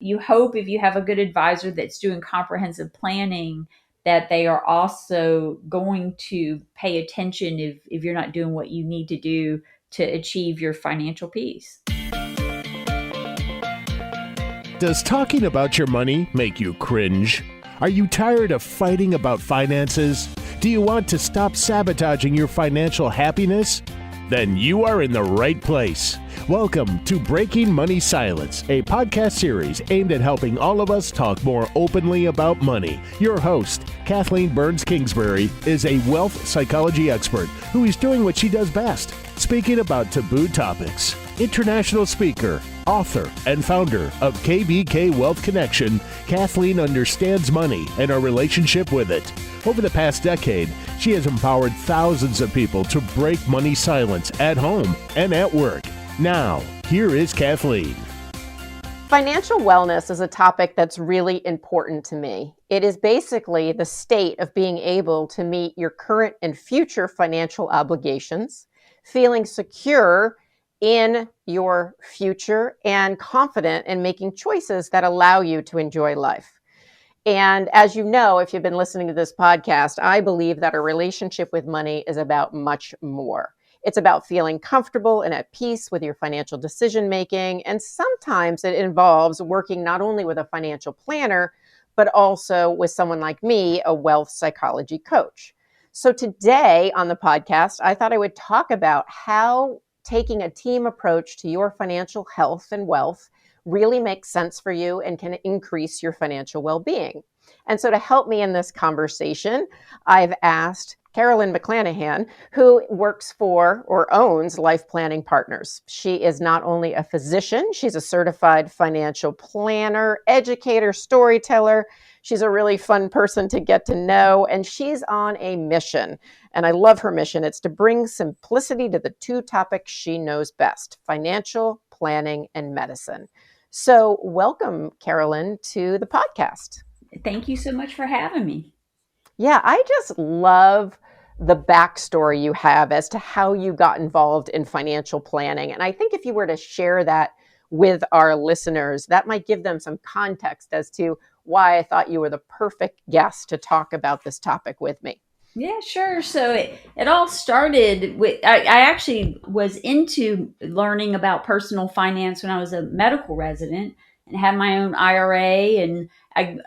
You hope if you have a good advisor that's doing comprehensive planning that they are also going to pay attention if you're not doing what you need to do to achieve your financial peace. Does talking about your money make you cringe? Are you tired of fighting about finances? Do you want to stop sabotaging your financial happiness? Then you are in the right place. Welcome to Breaking Money Silence, a podcast series aimed at helping all of us talk more openly about money. Your host, Kathleen Kingsbury, is a wealth psychology expert who is doing what she does best, speaking about taboo topics. International speaker, author, and founder of KBK Wealth Connection, Kathleen understands money and our relationship with it. Over the past decade, she has empowered thousands of people to break money silence at home and at work. Now, here is Kathleen. Financial wellness is a topic that's really important to me. It is basically the state of being able to meet your current and future financial obligations, feeling secure in your future, and confident in making choices that allow you to enjoy life. And as you know, if you've been listening to this podcast, I believe that a relationship with money is about much more. It's about feeling comfortable and at peace with your financial decision making. And sometimes it involves working not only with a financial planner, but also with someone like me, a wealth psychology coach. So today on the podcast, I thought I would talk about how taking a team approach to your financial health and wealth really makes sense for you and can increase your financial well-being. And so to help me in this conversation, I've asked Carolyn McClanahan, who works for or owns Life Planning Partners. She is not only a physician, she's a certified financial planner, educator, storyteller. She's a really fun person to get to know, and she's on a mission. And I love her mission. It's to bring simplicity to the two topics she knows best: financial planning and medicine. So welcome, Carolyn, to the podcast. Thank you so much for having me. Yeah, I just love the backstory you have as to how you got involved in financial planning. And I think if you were to share that with our listeners, that might give them some context as to why I thought you were the perfect guest to talk about this topic with me. Yeah, sure. So it all started with, I actually was into learning about personal finance when I was a medical resident and had my own IRA. And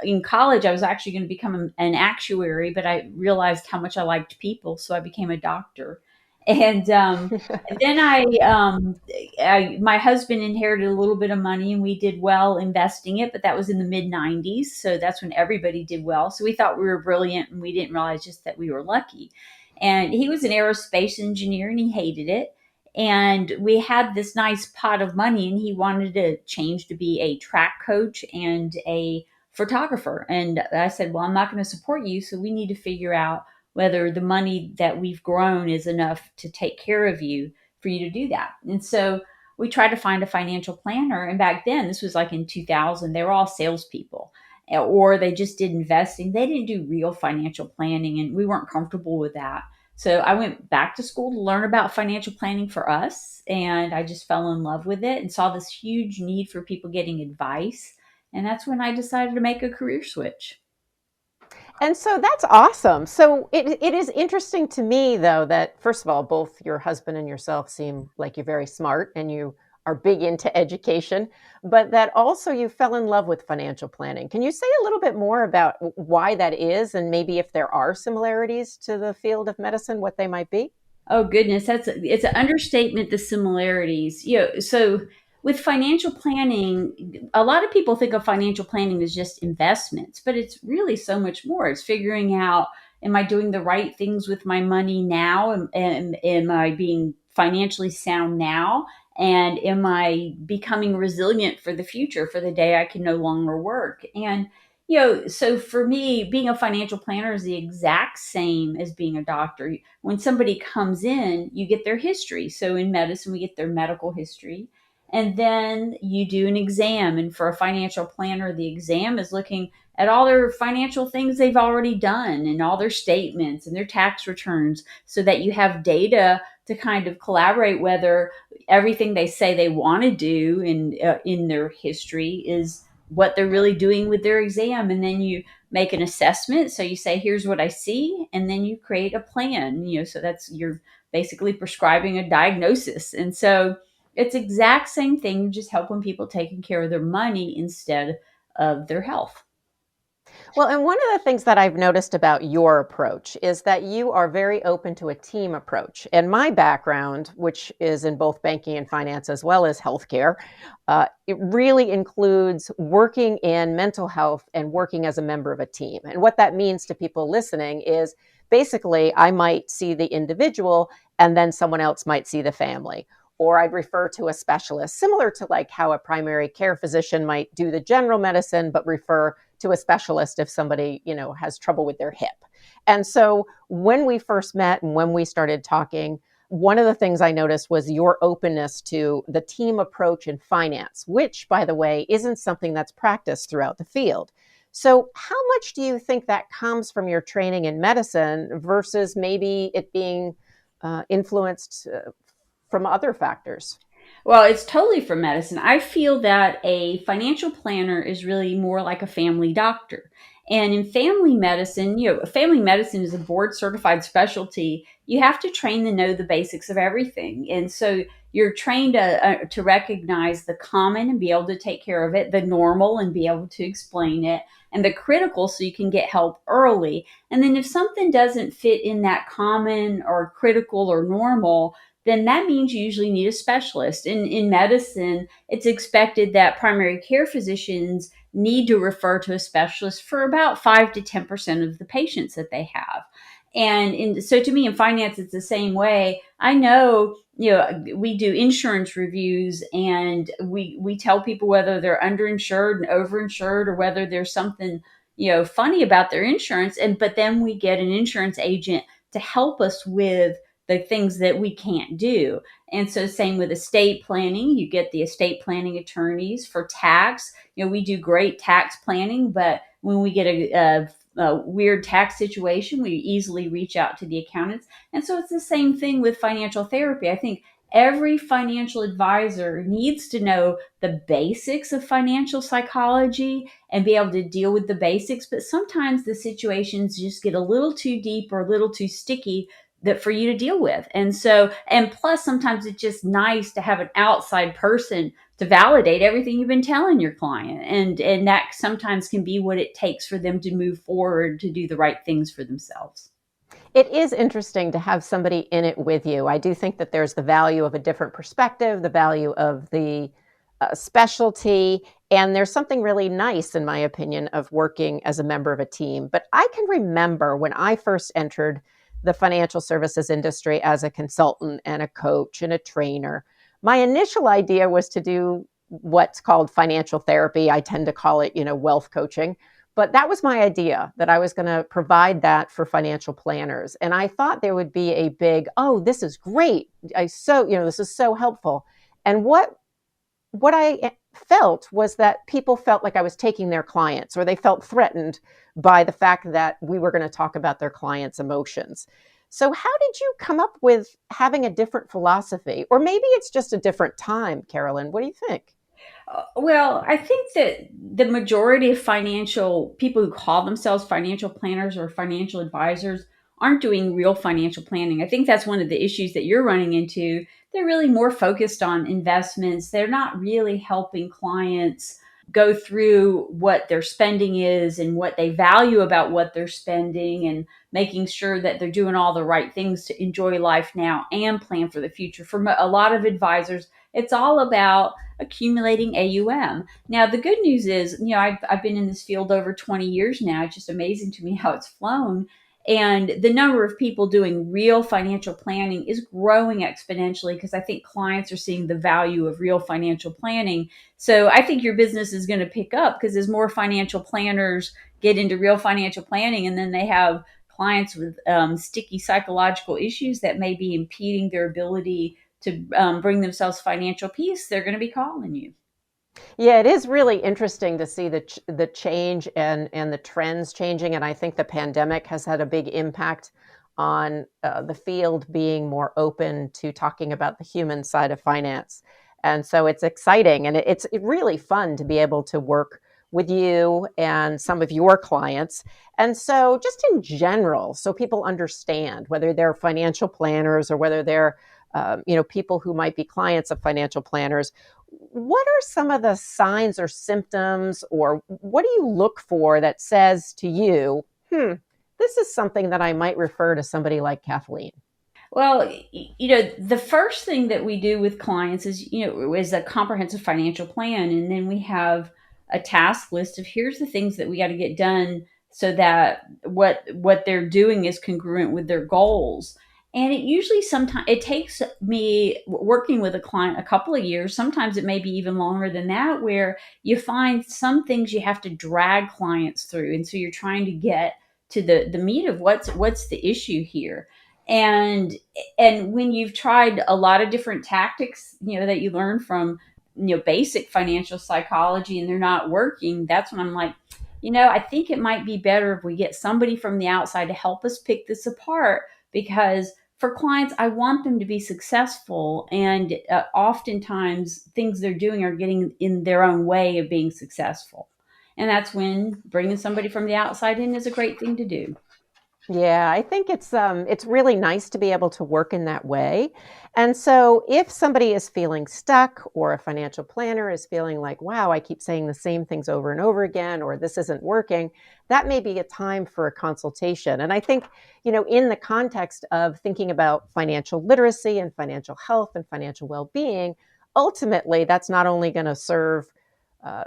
in college, I was actually going to become an actuary, but I realized how much I liked people. So I became a doctor. And then my husband inherited a little bit of money and we did well investing it, but that was in the mid 90s. So that's when everybody did well. So we thought we were brilliant and we didn't realize just that we were lucky. And he was an aerospace engineer and he hated it. And we had this nice pot of money and he wanted to change to be a track coach and a photographer. And I said, well, I'm not going to support you. So we need to figure out whether the money that we've grown is enough to take care of you for you to do that. And so we tried to find a financial planner. And back then, this was like in 2000, they were all salespeople or they just did investing. They didn't do real financial planning and we weren't comfortable with that. So I went back to school to learn about financial planning for us. And I just fell in love with it and saw this huge need for people getting advice. And that's when I decided to make a career switch. And so that's awesome. So it is interesting to me, though, that first of all, both your husband and yourself seem like you're very smart and you are big into education, but that also you fell in love with financial planning. Can you say a little bit more about why that is and maybe if there are similarities to the field of medicine, what they might be? Oh, goodness. It's an understatement, the similarities. So with financial planning, a lot of people think of financial planning as just investments, but it's really so much more. It's figuring out, am I doing the right things with my money now? And am I being financially sound now? And am I becoming resilient for the future, for the day I can no longer work? And so for me, being a financial planner is the exact same as being a doctor. When somebody comes in, you get their history. So in medicine, we get their medical history. And then you do an exam. And for a financial planner, the exam is looking at all their financial things they've already done and all their statements and their tax returns so that you have data to kind of collaborate whether everything they say they want to do in their history is what they're really doing with their exam. And then you make an assessment. So you say, here's what I see. And then you create a plan, so that's, you're basically prescribing a diagnosis. And so it's exact same thing, just helping people taking care of their money instead of their health. Well, and one of the things that I've noticed about your approach is that you are very open to a team approach. And my background, which is in both banking and finance as well as healthcare, it really includes working in mental health and working as a member of a team. And what that means to people listening is basically I might see the individual and then someone else might see the family. Or I'd refer to a specialist, similar to like how a primary care physician might do the general medicine, but refer to a specialist if somebody, has trouble with their hip. And so when we first met and when we started talking, one of the things I noticed was your openness to the team approach in finance, which, by the way, isn't something that's practiced throughout the field. So how much do you think that comes from your training in medicine versus maybe it being influenced from other factors? Well, it's totally for medicine. I feel that a financial planner is really more like a family doctor. And in family medicine is a board certified specialty. You have to train to know the basics of everything. And so you're trained to recognize the common and be able to take care of it, the normal and be able to explain it, and the critical so you can get help early. And then if something doesn't fit in that common or critical or normal, then that means you usually need a specialist. In medicine, it's expected that primary care physicians need to refer to a specialist for about 5 to 10% of the patients that they have. So to me, in finance, it's the same way. I know, we do insurance reviews and we tell people whether they're underinsured and overinsured or whether there's something, funny about their insurance. But then we get an insurance agent to help us with the things that we can't do. And so same with estate planning, you get the estate planning attorneys. For tax, we do great tax planning, but when we get a weird tax situation, we easily reach out to the accountants. And so it's the same thing with financial therapy. I think every financial advisor needs to know the basics of financial psychology and be able to deal with the basics. But sometimes the situations just get a little too deep or a little too sticky that for you to deal with. And plus sometimes it's just nice to have an outside person to validate everything you've been telling your client. And that sometimes can be what it takes for them to move forward to do the right things for themselves. It is interesting to have somebody in it with you. I do think that there's the value of a different perspective, the value of the specialty, and there's something really nice, in my opinion, of working as a member of a team. But I can remember when I first entered the financial services industry as a consultant and a coach and a trainer, my initial idea was to do what's called financial therapy. I tend to call it, wealth coaching. But that was my idea, that I was going to provide that for financial planners. And I thought there would be a big, oh, this is great. This is so helpful. And what I felt was that people felt like I was taking their clients, or they felt threatened by the fact that we were going to talk about their clients' emotions. So how did you come up with having a different philosophy? Or maybe it's just a different time, Carolyn. What do you think? Well, I think that the majority of financial people who call themselves financial planners or financial advisors aren't doing real financial planning. I think that's one of the issues that you're running into. They're really more focused on investments. They're not really helping clients go through what their spending is and what they value about what they're spending, and making sure that they're doing all the right things to enjoy life now and plan for the future. For a lot of advisors, it's all about accumulating AUM. Now, the good news is, I've been in this field over 20 years now. It's just amazing to me how it's flown. And the number of people doing real financial planning is growing exponentially, because I think clients are seeing the value of real financial planning. So I think your business is going to pick up, because as more financial planners get into real financial planning, and then they have clients with sticky psychological issues that may be impeding their ability to bring themselves financial peace, they're going to be calling you. Yeah, it is really interesting to see the change and the trends changing. And I think the pandemic has had a big impact on the field being more open to talking about the human side of finance. And so it's exciting, and it's really fun to be able to work with you and some of your clients. And so just in general, so people understand whether they're financial planners or whether they're people who might be clients of financial planners, what are some of the signs or symptoms, or what do you look for that says to you, this is something that I might refer to somebody like Kathleen? Well, the first thing that we do with clients is a comprehensive financial plan. And then we have a task list of here's the things that we got to get done so that what they're doing is congruent with their goals. And it usually sometimes it takes me working with a client a couple of years. Sometimes it may be even longer than that, where you find some things you have to drag clients through. And so you're trying to get to the meat of what's the issue here. And when you've tried a lot of different tactics, that you learn from, basic financial psychology, and they're not working, that's when I'm like, I think it might be better if we get somebody from the outside to help us pick this apart, because for clients, I want them to be successful. And oftentimes things they're doing are getting in their own way of being successful. And that's when bringing somebody from the outside in is a great thing to do. Yeah, I think it's really nice to be able to work in that way. And so if somebody is feeling stuck, or a financial planner is feeling like, wow, I keep saying the same things over and over again, or this isn't working, that may be a time for a consultation. And I think, in the context of thinking about financial literacy and financial health and financial well-being, ultimately that's not only going to serve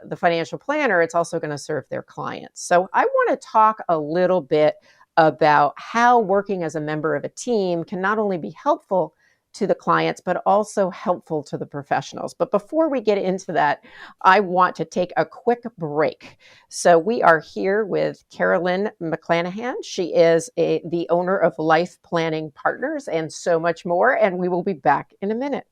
the financial planner, it's also going to serve their clients. So I want to talk a little bit about how working as a member of a team can not only be helpful to the clients, but also helpful to the professionals. But before we get into that, I want to take a quick break. So we are here with Carolyn McClanahan. She is the owner of Life Planning Partners and so much more. And we will be back in a minute.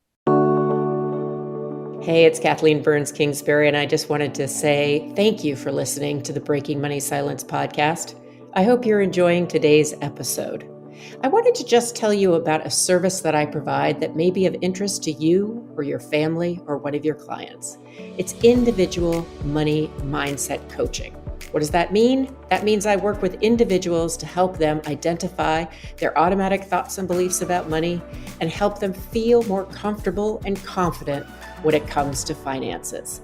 Hey, it's Kathleen Burns Kingsbury, and I just wanted to say thank you for listening to the Breaking Money Silence podcast. I hope you're enjoying today's episode. I wanted to just tell you about a service that I provide that may be of interest to you or your family or one of your clients. It's individual money mindset coaching. What does that mean? That means I work with individuals to help them identify their automatic thoughts and beliefs about money and help them feel more comfortable and confident when it comes to finances.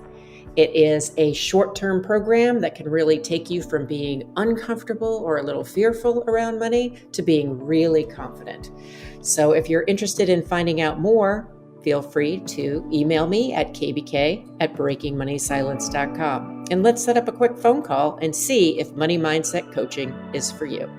It is a short-term program that can really take you from being uncomfortable or a little fearful around money to being really confident. So if you're interested in finding out more, feel free to email me at kbk@breakingmoneysilence.com. And let's set up a quick phone call and see if money mindset coaching is for you.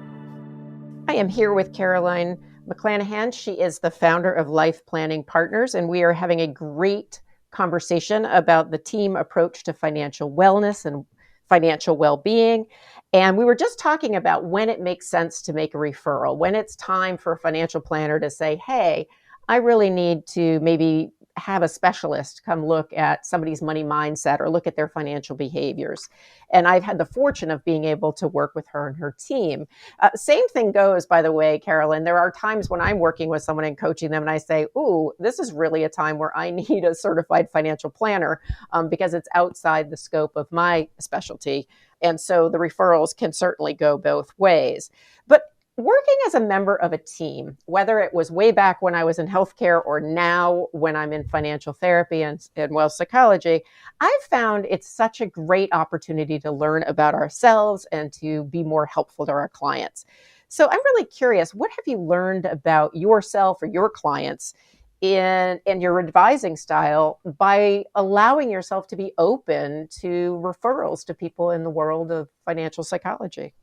I am here with Carolyn McClanahan. She is the founder of Life Planning Partners, and we are having a great conversation about the team approach to financial wellness and financial well-being. And we were just talking about when it makes sense to make a referral, when it's time for a financial planner to say, hey, I really need to maybe have a specialist come look at somebody's money mindset or look at their financial behaviors. And I've had the fortune of being able to work with her and her team. Same thing goes, by the way, Carolyn. There are times when I'm working with someone and coaching them and I say, ooh, this is really a time where I need a certified financial planner because it's outside the scope of my specialty. And so the referrals can certainly go both ways. But working as a member of a team, whether it was way back when I was in healthcare or now when I'm in financial therapy and wealth psychology, I've found it's such a great opportunity to learn about ourselves and to be more helpful to our clients. So I'm really curious, what have you learned about yourself or your clients in your advising style by allowing yourself to be open to referrals to people in the world of financial psychology?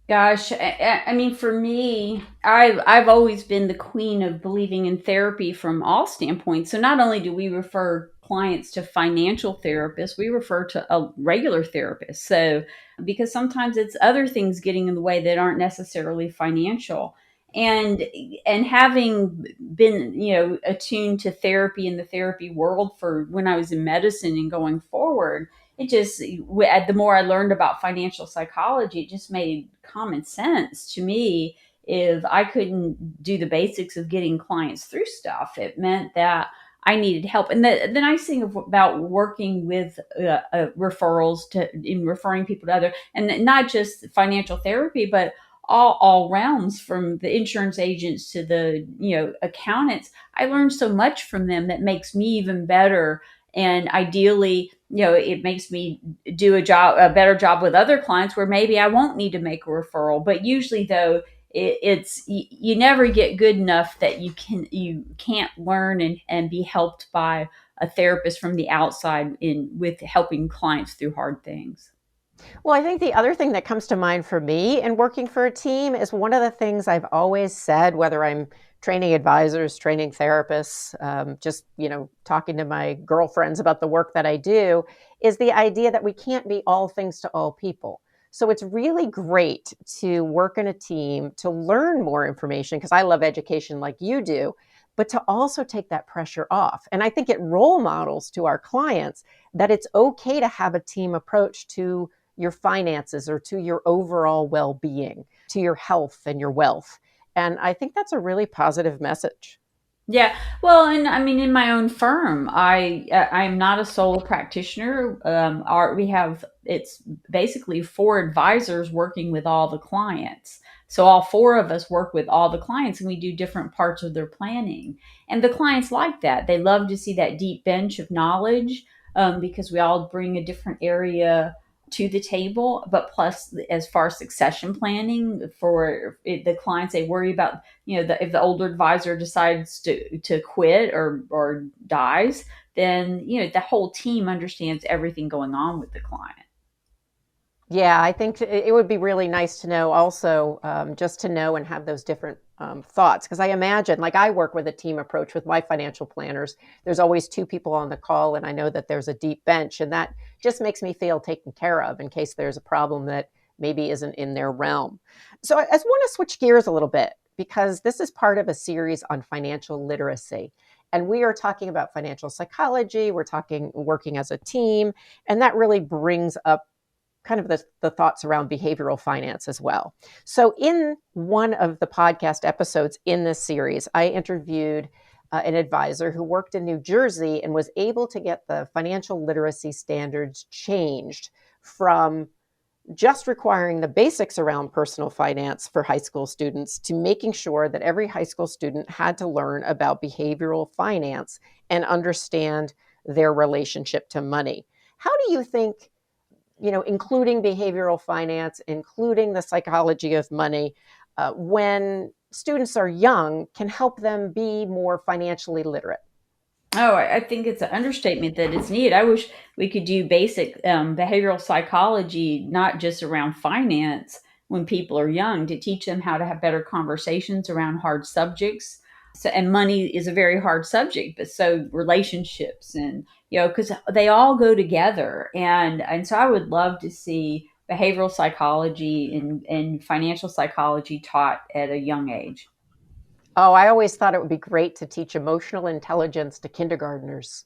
Gosh, I mean, for me, I've always been the queen of believing in therapy from all standpoints. So not only do we refer clients to financial therapists, we refer to a regular therapist. So because sometimes it's other things getting in the way that aren't necessarily financial. And having been, attuned to therapy in the therapy world for when I was in medicine and going forward, the more I learned about financial psychology, it just made common sense to me. If I couldn't do the basics of getting clients through stuff, it meant that I needed help. And the nice thing about working with referrals in referring people to other, and not just financial therapy, but all realms, from the insurance agents to the accountants. I learned so much from them that makes me even better. And ideally, it makes me do a better job with other clients where maybe I won't need to make a referral. But usually, though, it's you never get good enough that you can't learn and be helped by a therapist from the outside in with helping clients through hard things. Well, I think the other thing that comes to mind for me in working for a team is one of the things I've always said, whether I'm training advisors, training therapists, just, talking to my girlfriends about the work that I do, is the idea that we can't be all things to all people. So it's really great to work in a team to learn more information, because I love education like you do, but to also take that pressure off. And I think it role models to our clients that it's okay to have a team approach to your finances or to your overall well-being, to your health and your wealth. And I think that's a really positive message. Yeah, well, and I mean, in my own firm, I'm not a solo practitioner. We have it's basically four advisors working with all the clients. So all four of us work with all the clients, and we do different parts of their planning. And the clients like that; they love to see that deep bench of knowledge, because we all bring a different area to the table. But plus, as far as succession planning for the clients, they worry about if the older advisor decides to quit or dies, then the whole team understands everything going on with the client. Yeah, I think it would be really nice to know also, just to know and have those different thoughts. Because I imagine, like, I work with a team approach with my financial planners. There's always two people on the call, and I know that there's a deep bench, and that just makes me feel taken care of in case there's a problem that maybe isn't in their realm. So I just want to switch gears a little bit, because this is part of a series on financial literacy. And we are talking about financial psychology. We're talking working as a team. And that really brings up kind of the thoughts around behavioral finance as well. So in one of the podcast episodes in this series, I interviewed an advisor who worked in New Jersey and was able to get the financial literacy standards changed from just requiring the basics around personal finance for high school students to making sure that every high school student had to learn about behavioral finance and understand their relationship to money. How do you think, including behavioral finance, including the psychology of money, when students are young, can help them be more financially literate? Oh, I think it's an understatement that it's needed. I wish we could do basic behavioral psychology, not just around finance when people are young, to teach them how to have better conversations around hard subjects. So, and money is a very hard subject, but so relationships, and because they all go together. And so I would love to see behavioral psychology and financial psychology taught at a young age. Oh, I always thought it would be great to teach emotional intelligence to kindergartners.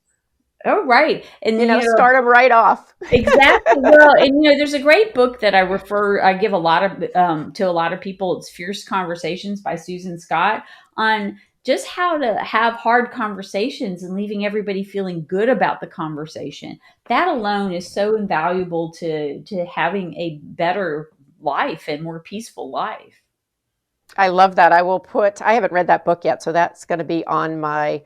Oh, right. And Start them right off. exactly. Well, and there's a great book that I give a lot of to a lot of people. It's Fierce Conversations by Susan Scott, on just how to have hard conversations and leaving everybody feeling good about the conversation. That alone is so invaluable to having a better life and more peaceful life. I love that. I haven't read that book yet, so that's going to be on my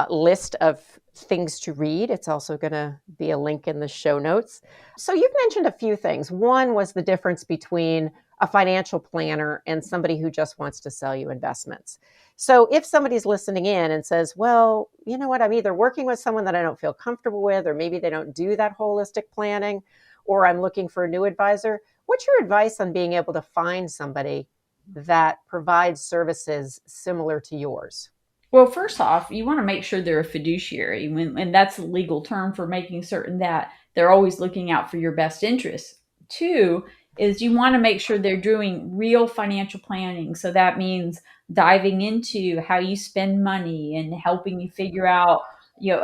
list of things to read. It's also going to be a link in the show notes. So you've mentioned a few things. One was the difference between a financial planner and somebody who just wants to sell you investments. So if somebody's listening in and says, well, you know what, I'm either working with someone that I don't feel comfortable with, or maybe they don't do that holistic planning, or I'm looking for a new advisor, what's your advice on being able to find somebody that provides services similar to yours? Well, first off, you want to make sure they're a fiduciary, and that's the legal term for making certain that they're always looking out for your best interests. Two is you want to make sure they're doing real financial planning. So that means diving into how you spend money and helping you figure out,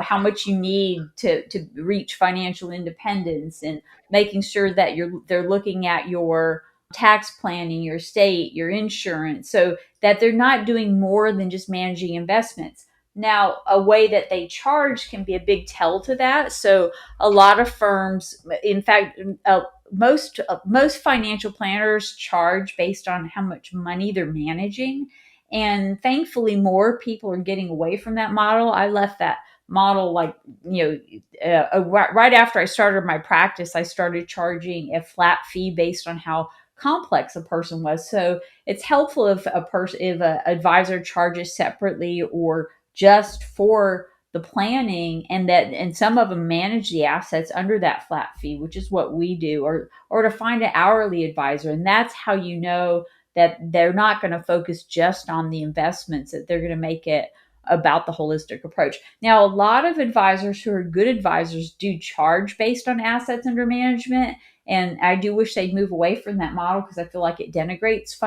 how much you need to reach financial independence, and making sure that they're looking at your tax planning, your estate, your insurance, so that they're not doing more than just managing investments. Now, a way that they charge can be a big tell to that. So, a lot of firms, in fact, most financial planners charge based on how much money they're managing, and thankfully, more people are getting away from that model. I left that model like right after I started my practice. I started charging a flat fee based on how complex a person was. So it's helpful if an advisor charges separately or just for the planning, and some of them manage the assets under that flat fee, which is what we do, or to find an hourly advisor. And that's how you know that they're not going to focus just on the investments, that they're going to make it about the holistic approach. Now, a lot of advisors who are good advisors do charge based on assets under management. And I do wish they'd move away from that model because I feel like it denigrates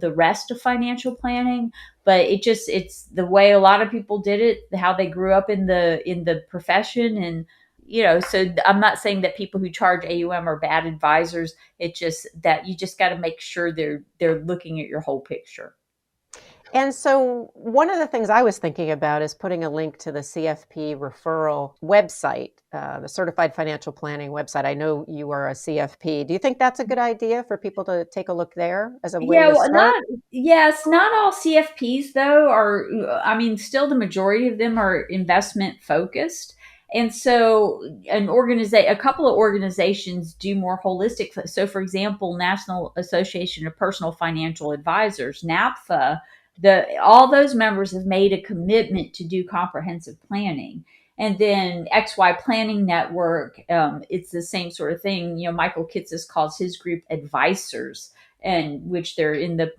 the rest of financial planning. But it's the way a lot of people did it, how they grew up in the profession. And so I'm not saying that people who charge AUM are bad advisors. It's just that you just got to make sure they're looking at your whole picture. And so one of the things I was thinking about is putting a link to the CFP referral website, the Certified Financial Planning website. I know you are a CFP. Do you think that's a good idea for people to take a look there as a way Yeah, to well, start? not all CFPs though are. I mean, still the majority of them are investment focused, and so a couple of organizations do more holistic. So, for example, National Association of Personal Financial Advisors (NAPFA), all those members have made a commitment to do comprehensive planning. And then XY Planning Network, it's the same sort of thing. Michael Kitces calls his group advisors, and which they're in the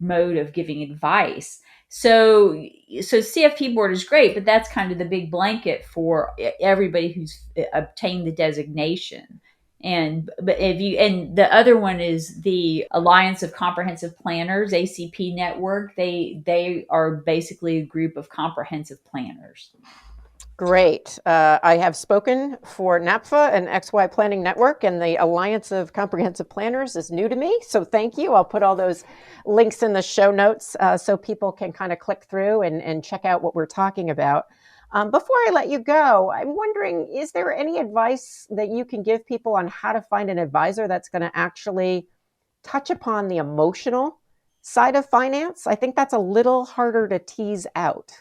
mode of giving advice. So CFP board is great, but that's kind of the big blanket for everybody who's obtained the designation. And the other one is the Alliance of Comprehensive Planners, ACP network. They are basically a group of comprehensive planners. Great. I have spoken for NAPFA and XY Planning Network, and the Alliance of Comprehensive Planners is new to me. So thank you. I'll put all those links in the show notes so people can kind of click through and check out what we're talking about. Before I let you go, I'm wondering, is there any advice that you can give people on how to find an advisor that's going to actually touch upon the emotional side of finance? I think that's a little harder to tease out.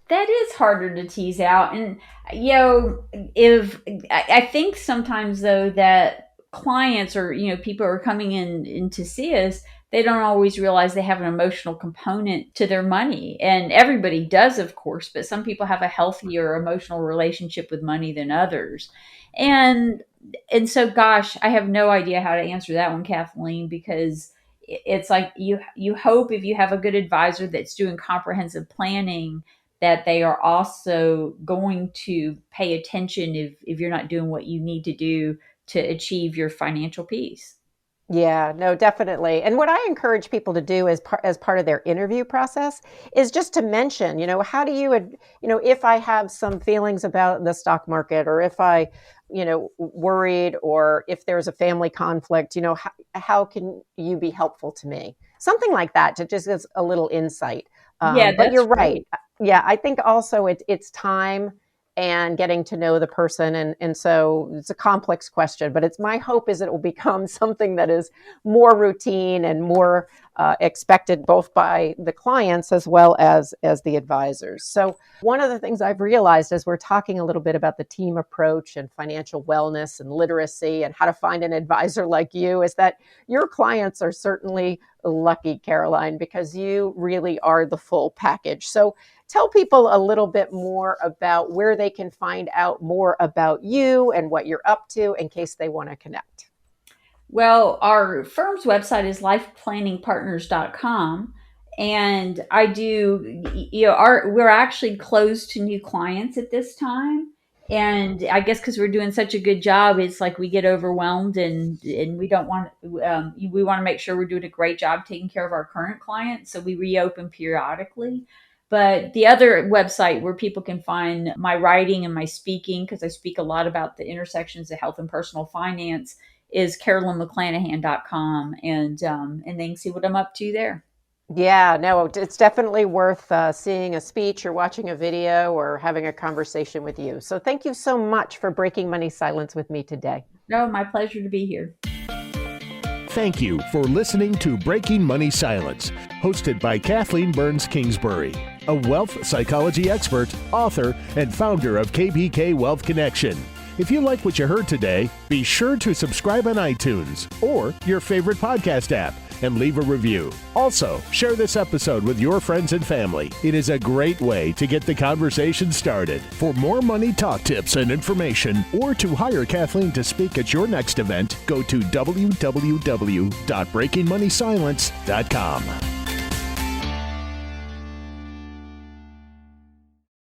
That is harder to tease out. And, if I think sometimes though that clients or, people are coming in to see us, they don't always realize they have an emotional component to their money. And everybody does, of course, but some people have a healthier emotional relationship with money than others. And, and so, gosh, I have no idea how to answer that one, Kathleen, because it's like you hope if you have a good advisor that's doing comprehensive planning that they are also going to pay attention if you're not doing what you need to do to achieve your financial peace. Yeah, no, definitely. And what I encourage people to do as part of their interview process is just to mention, how do if I have some feelings about the stock market, or if I, worried, or if there's a family conflict, how can you be helpful to me? Something like that to just give a little insight. Yeah, But that's you're right. great. Yeah, I think also it's time and getting to know the person. And so it's a complex question, but it's my hope is it will become something that is more routine and more expected both by the clients as well as the advisors. So one of the things I've realized as we're talking a little bit about the team approach and financial wellness and literacy and how to find an advisor like you is that your clients are certainly lucky, Caroline, because you really are the full package. So tell people a little bit more about where they can find out more about you and what you're up to in case they want to connect. Well, our firm's website is lifeplanningpartners.com. And I do, we're actually closed to new clients at this time. And I guess because we're doing such a good job, it's like we get overwhelmed, and we don't want, we want to make sure we're doing a great job taking care of our current clients. So we reopen periodically. But the other website where people can find my writing and my speaking, because I speak a lot about the intersections of health and personal finance, is carolynmcclanahan.com, and they can see what I'm up to there. Yeah, no, it's definitely worth seeing a speech or watching a video or having a conversation with you. So thank you so much for breaking money silence with me today. No, my pleasure to be here. Thank you for listening to Breaking Money Silence, hosted by Kathleen Burns Kingsbury, a wealth psychology expert, author, and founder of KBK Wealth Connection. If you like what you heard today, be sure to subscribe on iTunes or your favorite podcast app and leave a review. Also, share this episode with your friends and family. It is a great way to get the conversation started. For more money talk tips and information, or to hire Kathleen to speak at your next event, go to www.breakingmoneysilence.com.